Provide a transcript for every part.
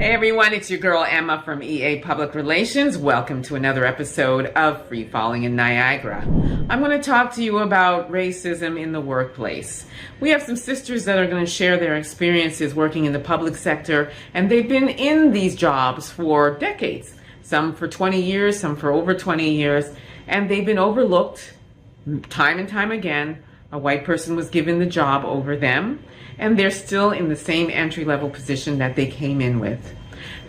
Hey everyone, it's your girl Emma from EA Public Relations. Welcome to another episode of Free Falling in Niagara. I'm going to talk to you about racism in the workplace. We have some sisters that are going to share their experiences working in the public sector, and they've been in these jobs for decades. Some for 20 years, some for over 20 years, and they've been overlooked time and time again. A white person was given the job over them, and they're still in the same entry-level position that they came in with.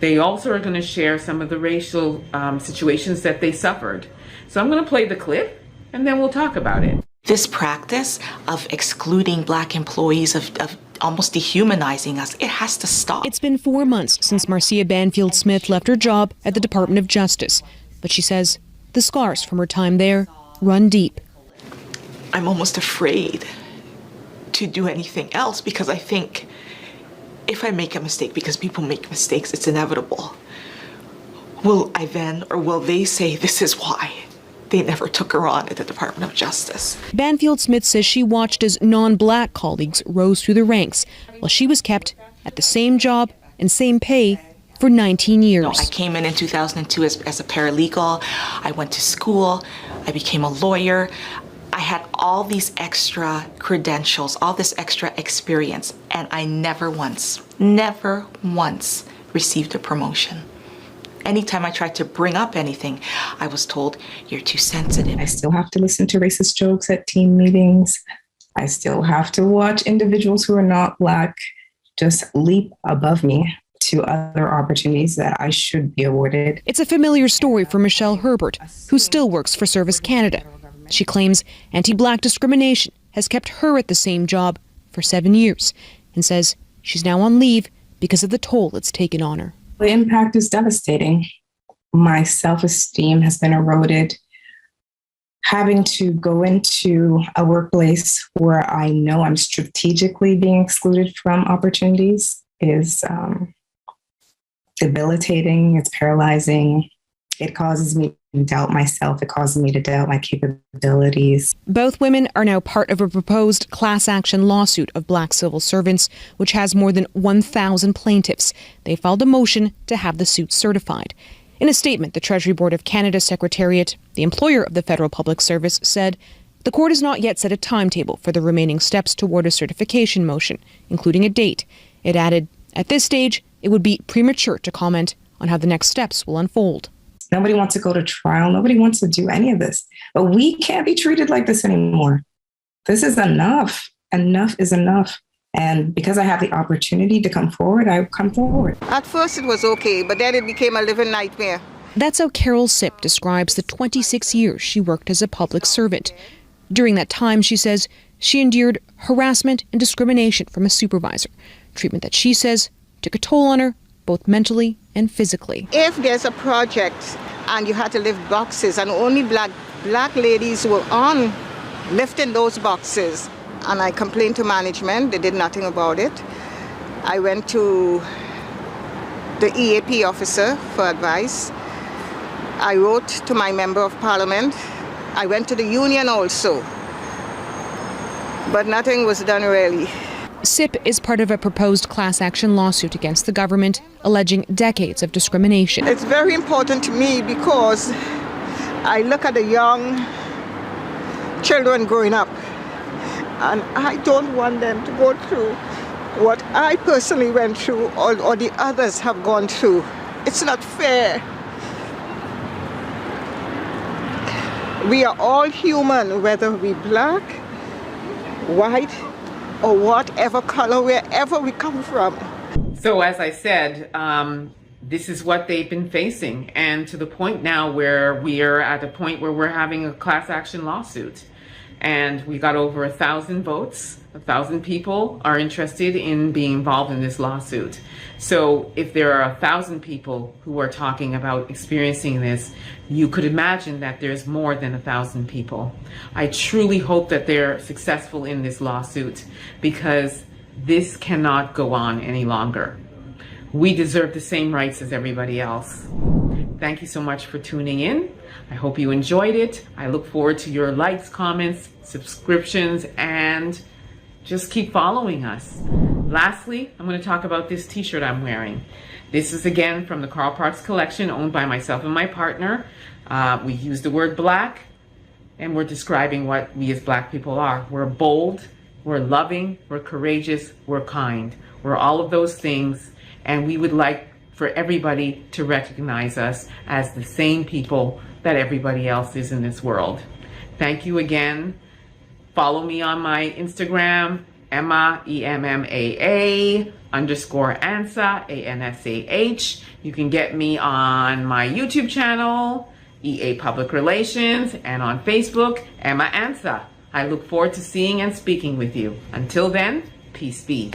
They also are going to share some of the racial situations that they suffered. So I'm going to play the clip, and then we'll talk about it. This practice of excluding Black employees, of almost dehumanizing us, it has to stop. It's been 4 months since Marcia Banfield-Smith left her job at the Department of Justice, but she says the scars from her time there run deep. I'm almost afraid to do anything else because I think if I make a mistake, because people make mistakes, it's inevitable. Will I then, or will they say this is why they never took her on at the Department of Justice? Banfield-Smith says she watched as non-Black colleagues rose through the ranks while she was kept at the same job and same pay for 19 years. No, I came in 2002 as a paralegal. I went to school. I became a lawyer. I had all these extra credentials, all this extra experience, and I never once received a promotion. Anytime I tried to bring up anything, I was told, you're too sensitive. I still have to listen to racist jokes at team meetings. I still have to watch individuals who are not Black just leap above me to other opportunities that I should be awarded. It's a familiar story for Michelle Herbert, who still works for Service Canada. She claims anti-Black discrimination has kept her at the same job for 7 years and says she's now on leave because of the toll it's taken on her. The impact is devastating. My self-esteem has been eroded. Having to go into a workplace where I know I'm strategically being excluded from opportunities is debilitating. It's paralyzing. It causes me to doubt myself. It causes me to doubt my capabilities. Both women are now part of a proposed class action lawsuit of Black civil servants, which has more than 1,000 plaintiffs. They filed a motion to have the suit certified. In a statement, the Treasury Board of Canada Secretariat, the employer of the Federal Public Service, said the court has not yet set a timetable for the remaining steps toward a certification motion, including a date. It added, at this stage, it would be premature to comment on how the next steps will unfold. Nobody wants to go to trial. Nobody wants to do any of this. But we can't be treated like this anymore. This is enough. Enough is enough. And because I have the opportunity to come forward, I come forward. At first it was okay, but then it became a living nightmare. That's how Carol Sipp describes the 26 years she worked as a public servant. During that time, she says, she endured harassment and discrimination from a supervisor, treatment that she says took a toll on her, both mentally and physically. If there's a project and you had to lift boxes and only black ladies were on lifting those boxes, and I complained to management, they did nothing about it. I went to the EAP officer for advice. I wrote to my member of parliament. I went to the union also, but nothing was done really. Sipp is part of a proposed class action lawsuit against the government, alleging decades of discrimination. It's very important to me because I look at the young children growing up, and I don't want them to go through what I personally went through or the others have gone through. It's not fair. We are all human, whether we Black, white, or whatever color, wherever we come from. So as I said, this is what they've been facing, and to the point now where we are at a point where we're having a class action lawsuit. And we got over 1,000 votes. 1,000 people are interested in being involved in this lawsuit. So if there are 1,000 people who are talking about experiencing this, you could imagine that there's more than 1,000 people. I truly hope that they're successful in this lawsuit because this cannot go on any longer. We deserve the same rights as everybody else. Thank you so much for tuning in. I hope you enjoyed it. I look forward to your likes, comments, subscriptions, and just keep following us. Lastly, I'm going to talk about this t-shirt I'm wearing. This is again from the Carl Parks collection, owned by myself and my partner. We use the word black, and we're describing what we as black people are. We're bold, we're loving, we're courageous, we're kind. We're all of those things, and we would like for everybody to recognize us as the same people that everybody else is in this world. Thank you again. Follow me on my Instagram, Emma, EMMAA, _Ansah, ANSAH. You can get me on my YouTube channel, EA Public Relations, and on Facebook, Emma Ansah. I look forward to seeing and speaking with you. Until then, peace be.